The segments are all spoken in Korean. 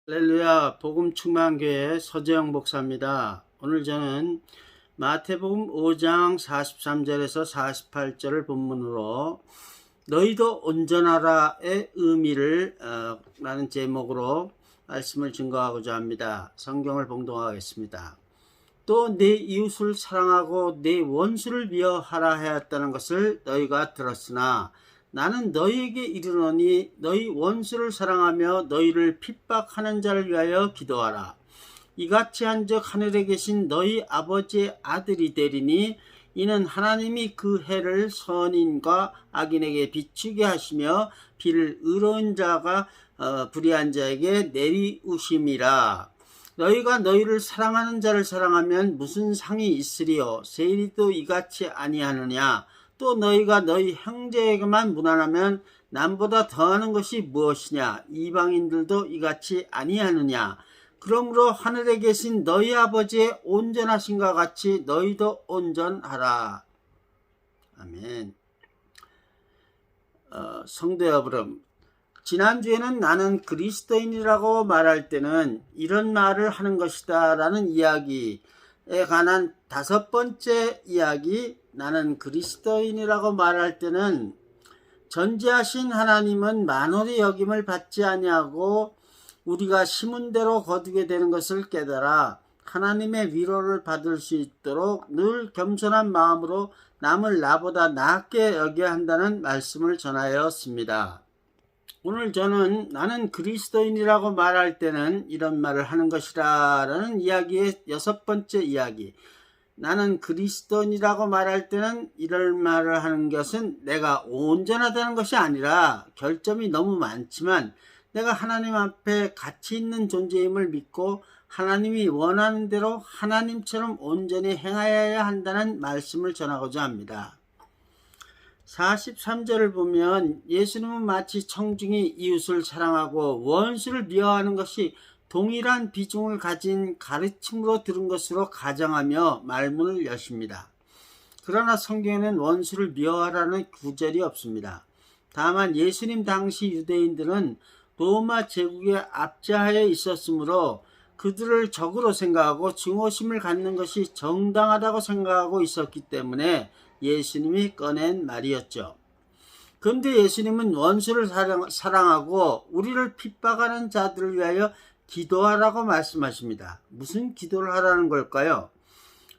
할렐루야, 복음 충만교회 서재영 목사입니다. 오늘 저는 마태복음 5장 43절에서 48절을 본문으로 너희도 온전하라의 의미를 라는 제목으로 말씀을 증거하고자 합니다. 성경을 봉독하겠습니다. 또 내 이웃을 사랑하고 내 원수를 미워하라 하였다는 것을 너희가 들었으나 나는 너희에게 이르노니 너희 원수를 사랑하며 너희를 핍박하는 자를 위하여 기도하라. 이같이 한즉 하늘에 계신 너희 아버지의 아들이 되리니 이는 하나님이 그 해를 선인과 악인에게 비추게 하시며 비를 의로운 자가 불의한 자에게 내리우심이라. 너희가 너희를 사랑하는 자를 사랑하면 무슨 상이 있으리요? 세리도 이같이 아니하느냐? 또 너희가 너희 형제에게만 무난하면 남보다 더하는 것이 무엇이냐? 이방인들도 이같이 아니하느냐? 그러므로 하늘에 계신 너희 아버지의 온전하심과 같이 너희도 온전하라. 아멘. 성도 여러분, 지난주에는 나는 그리스도인이라고 말할 때는 이런 말을 하는 것이다 라는 이야기에 관한 5번째 이야기, 나는 그리스도인이라고 말할 때는 전지하신 하나님은 만홀의 여김을 받지 아니하고 우리가 심은 대로 거두게 되는 것을 깨달아 하나님의 위로를 받을 수 있도록 늘 겸손한 마음으로 남을 나보다 낫게 여겨야 한다는 말씀을 전하였습니다. 오늘 저는 나는 그리스도인이라고 말할 때는 이런 말을 하는 것이라 라는 이야기의 6번째 이야기, 나는 그리스도인이라고 말할 때는 이런 말을 하는 것은 내가 온전하다는 것이 아니라 결점이 너무 많지만 내가 하나님 앞에 가치 있는 존재임을 믿고 하나님이 원하는 대로 하나님처럼 온전히 행하여야 한다는 말씀을 전하고자 합니다. 43절을 보면 예수님은 마치 청중이 이웃을 사랑하고 원수를 미워하는 것이 동일한 비중을 가진 가르침으로 들은 것으로 가정하며 말문을 여십니다. 그러나 성경에는 원수를 미워하라는 구절이 없습니다. 다만 예수님 당시 유대인들은 로마 제국에 압제하여 있었으므로 그들을 적으로 생각하고 증오심을 갖는 것이 정당하다고 생각하고 있었기 때문에 예수님이 꺼낸 말이었죠. 그런데 예수님은 원수를 사랑하고 우리를 핍박하는 자들을 위하여 기도하라고 말씀하십니다. 무슨 기도를 하라는 걸까요?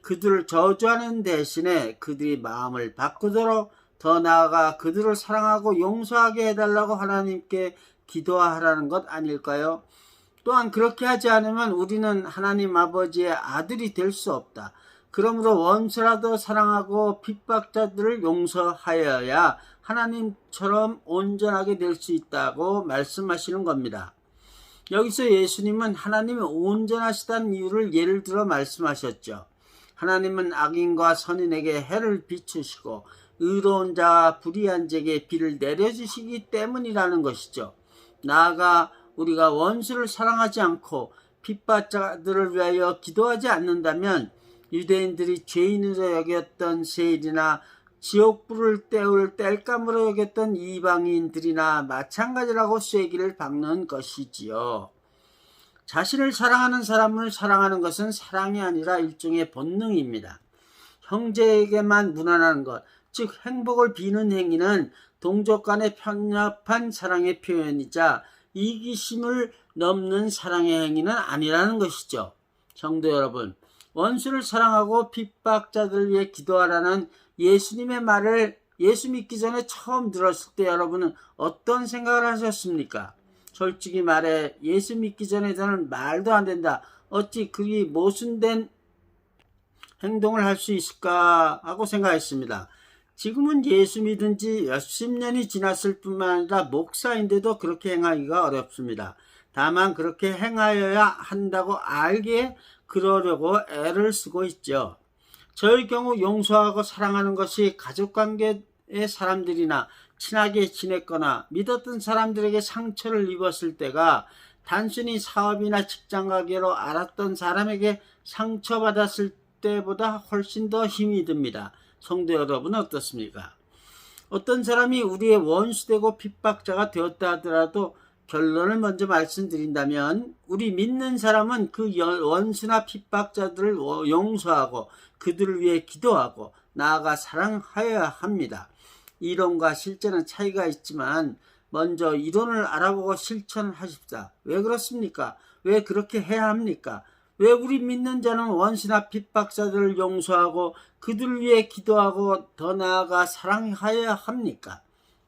그들을 저주하는 대신에 그들이 마음을 바꾸도록, 더 나아가 그들을 사랑하고 용서하게 해달라고 하나님께 기도하라는 것 아닐까요? 또한 그렇게 하지 않으면 우리는 하나님 아버지의 아들이 될 수 없다. 그러므로 원수라도 사랑하고 핍박자들을 용서하여야 하나님처럼 온전하게 될 수 있다고 말씀하시는 겁니다. 여기서 예수님은 하나님이 온전하시다는 이유를 예를 들어 말씀하셨죠. 하나님은 악인과 선인에게 해를 비추시고 의로운 자와 불의한 자에게 비를 내려주시기 때문이라는 것이죠. 나아가 우리가 원수를 사랑하지 않고 핍박자들을 위하여 기도하지 않는다면 유대인들이 죄인으로 여겼던 세일이나 지옥불을 때울 땔감으로 여겼던 이방인들이나 마찬가지라고 쐐기를 박는 것이지요. 자신을 사랑하는 사람을 사랑하는 것은 사랑이 아니라 일종의 본능입니다. 형제에게만 무난한 것, 즉 행복을 비는 행위는 동족 간의 편협한 사랑의 표현이자 이기심을 넘는 사랑의 행위는 아니라는 것이죠. 성도 여러분, 원수를 사랑하고 핍박자들을 위해 기도하라는 예수님의 말을 예수 믿기 전에 처음 들었을 때 여러분은 어떤 생각을 하셨습니까? 솔직히 말해 예수 믿기 전에 저는 말도 안 된다, 어찌 그리 모순된 행동을 할 수 있을까 하고 생각했습니다. 지금은 예수 믿은 지 몇십 년이 지났을 뿐만 아니라 목사인데도 그렇게 행하기가 어렵습니다. 다만 그렇게 행하여야 한다고 알기에 그러려고 애를 쓰고 있죠. 저의 경우 용서하고 사랑하는 것이 가족관계의 사람들이나 친하게 지냈거나 믿었던 사람들에게 상처를 입었을 때가 단순히 사업이나 직장관계로 알았던 사람에게 상처받았을 때보다 훨씬 더 힘이 듭니다. 성도 여러분은 어떻습니까? 어떤 사람이 우리의 원수되고 핍박자가 되었다 하더라도 결론을 먼저 말씀드린다면 우리 믿는 사람은 그 원수나 핍박자들을 용서하고 그들을 위해 기도하고 나아가 사랑하여야 합니다. 이론과 실제는 차이가 있지만 먼저 이론을 알아보고 실천하십시다. 왜 그렇습니까? 왜 그렇게 해야 합니까? 왜 우리 믿는 자는 원수나 핍박자들을 용서하고 그들을 위해 기도하고 더 나아가 사랑하여야 합니까?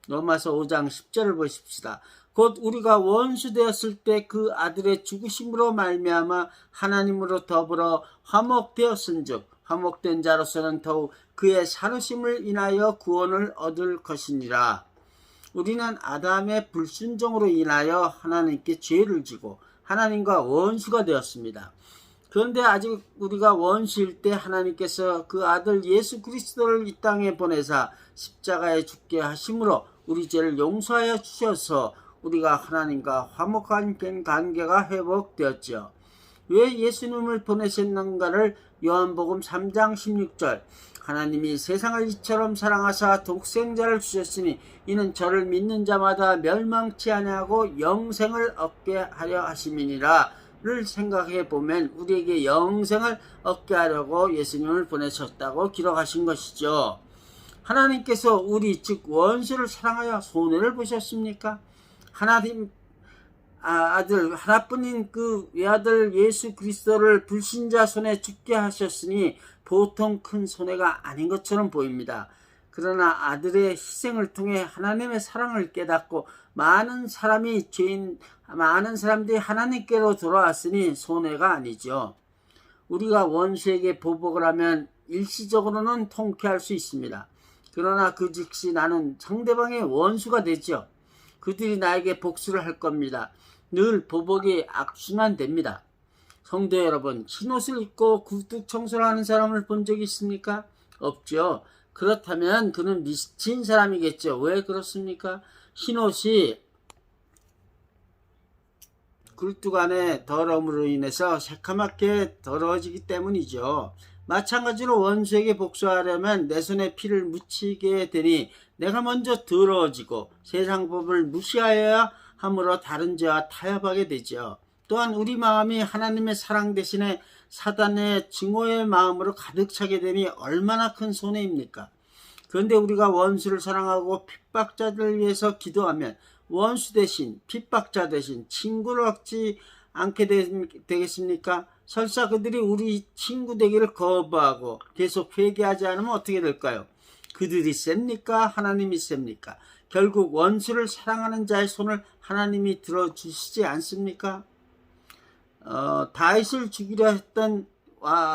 로마서 5장 10절을 보십시다. 곧 우리가 원수 되었을 때 그 아들의 죽으심으로 말미암아 하나님으로 더불어 화목되었은즉 화목된 자로서는 더욱 그의 살으심을 인하여 구원을 얻을 것이니라. 우리는 아담의 불순종으로 인하여 하나님께 죄를 지고 하나님과 원수가 되었습니다. 그런데 아직 우리가 원수일 때 하나님께서 그 아들 예수 그리스도를 이 땅에 보내사 십자가에 죽게 하심으로 우리 죄를 용서하여 주셔서 우리가 하나님과 화목한 관계가 회복되었죠. 왜 예수님을 보내셨는가를 요한복음 3장 16절 하나님이 세상을 이처럼 사랑하사 독생자를 주셨으니 이는 저를 믿는 자마다 멸망치 아니하고 영생을 얻게 하려 하심이니라 를 생각해 보면 우리에게 영생을 얻게 하려고 예수님을 보내셨다고 기록하신 것이죠. 하나님께서 우리 즉 원수를 사랑하여 손해를 보셨습니까? 하나님 아들 하나뿐인 그 외아들 예수 그리스도를 불신자 손에 죽게 하셨으니 보통 큰 손해가 아닌 것처럼 보입니다. 그러나 아들의 희생을 통해 하나님의 사랑을 깨닫고 많은 사람들이 하나님께로 돌아왔으니 손해가 아니죠. 우리가 원수에게 보복을 하면 일시적으로는 통쾌할 수 있습니다. 그러나 그 즉시 나는 상대방의 원수가 되죠. 그들이 나에게 복수를 할 겁니다. 늘 보복이 악순환 됩니다. 성도 여러분, 흰옷을 입고 굴뚝 청소를 하는 사람을 본 적이 있습니까? 없죠. 그렇다면 그는 미친 사람이겠죠. 왜 그렇습니까? 흰옷이 굴뚝 안에 더러움으로 인해서 새카맣게 더러워지기 때문이죠. 마찬가지로 원수에게 복수하려면 내 손에 피를 묻히게 되니 내가 먼저 더러워지고 세상 법을 무시하여야 함으로 다른 죄와 타협하게 되죠. 또한 우리 마음이 하나님의 사랑 대신에 사단의 증오의 마음으로 가득 차게 되니 얼마나 큰 손해입니까? 그런데 우리가 원수를 사랑하고 핍박자들을 위해서 기도하면 원수 대신 핍박자 대신 친구를 얻지 않게 되겠습니까? 설사 그들이 우리 친구 되기를 거부하고 계속 회개하지 않으면 어떻게 될까요? 그들이 셉니까? 하나님이 셉니까? 결국 원수를 사랑하는 자의 손을 하나님이 들어주시지 않습니까? 다윗을 죽이려 했던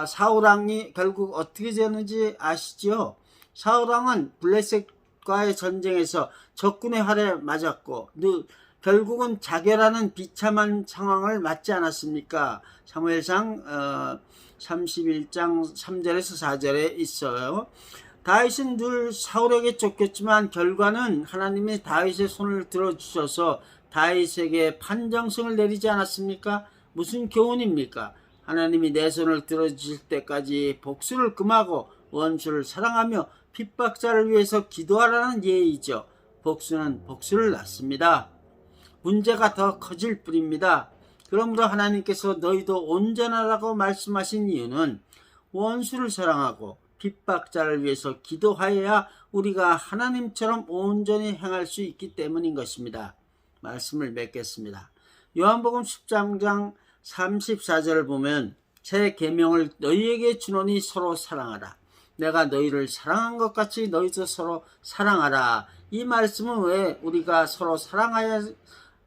사울왕이 결국 어떻게 되는지 아시죠? 사울왕은 블레셋과의 전쟁에서 적군의 활에 맞았고 결국은 자결하는 비참한 상황을 맞지 않았습니까? 사무엘상 31장 3절에서 4절에 있어요. 다윗은 늘 사울에게 쫓겼지만 결과는 하나님이 다윗의 손을 들어주셔서 다윗에게 판정승을 내리지 않았습니까? 무슨 교훈입니까? 하나님이 내 손을 들어주실 때까지 복수를 금하고 원수를 사랑하며 핍박자를 위해서 기도하라는 예의죠. 복수는 복수를 낳습니다. 문제가 더 커질 뿐입니다. 그러므로 하나님께서 너희도 온전하라고 말씀하신 이유는 원수를 사랑하고 핍박자를 위해서 기도하여야 우리가 하나님처럼 온전히 행할 수 있기 때문인 것입니다. 말씀을 맺겠습니다. 요한복음 10장 34절을 보면 새 계명을 너희에게 주노니 서로 사랑하라. 내가 너희를 사랑한 것 같이 너희도 서로 사랑하라. 이 말씀은 왜 우리가 서로 사랑해야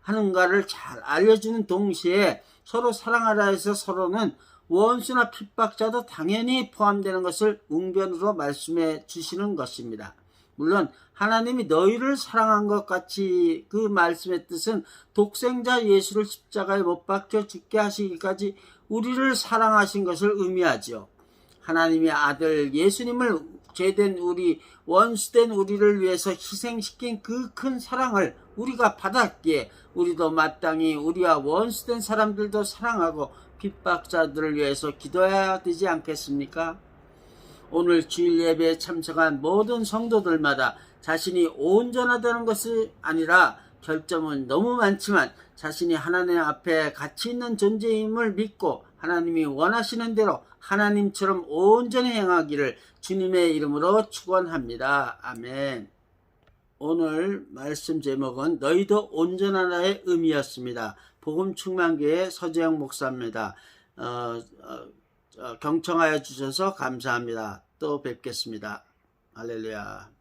하는가를 잘 알려주는 동시에 서로 사랑하라 해서 서로는 원수나 핍박자도 당연히 포함되는 것을 웅변으로 말씀해 주시는 것입니다. 물론 하나님이 너희를 사랑한 것 같이 그 말씀의 뜻은 독생자 예수를 십자가에 못 박혀 죽게 하시기까지 우리를 사랑하신 것을 의미하죠. 하나님의 아들 예수님을 죄된 우리 원수된 우리를 위해서 희생시킨 그 큰 사랑을 우리가 받았기에 우리도 마땅히 우리와 원수된 사람들도 사랑하고 핍박자들을 위해서 기도해야 되지 않겠습니까? 오늘 주일 예배에 참석한 모든 성도들마다 자신이 온전하다는 것이 아니라 결점은 너무 많지만 자신이 하나님 앞에 가치 있는 존재임을 믿고 하나님이 원하시는 대로 하나님처럼 온전히 행하기를 주님의 이름으로 축원합니다. 아멘. 오늘 말씀 제목은 너희도 온전하라의 의미였습니다. 복음충만교회 서재영 목사입니다. 경청하여 주셔서 감사합니다. 또 뵙겠습니다. 할렐루야.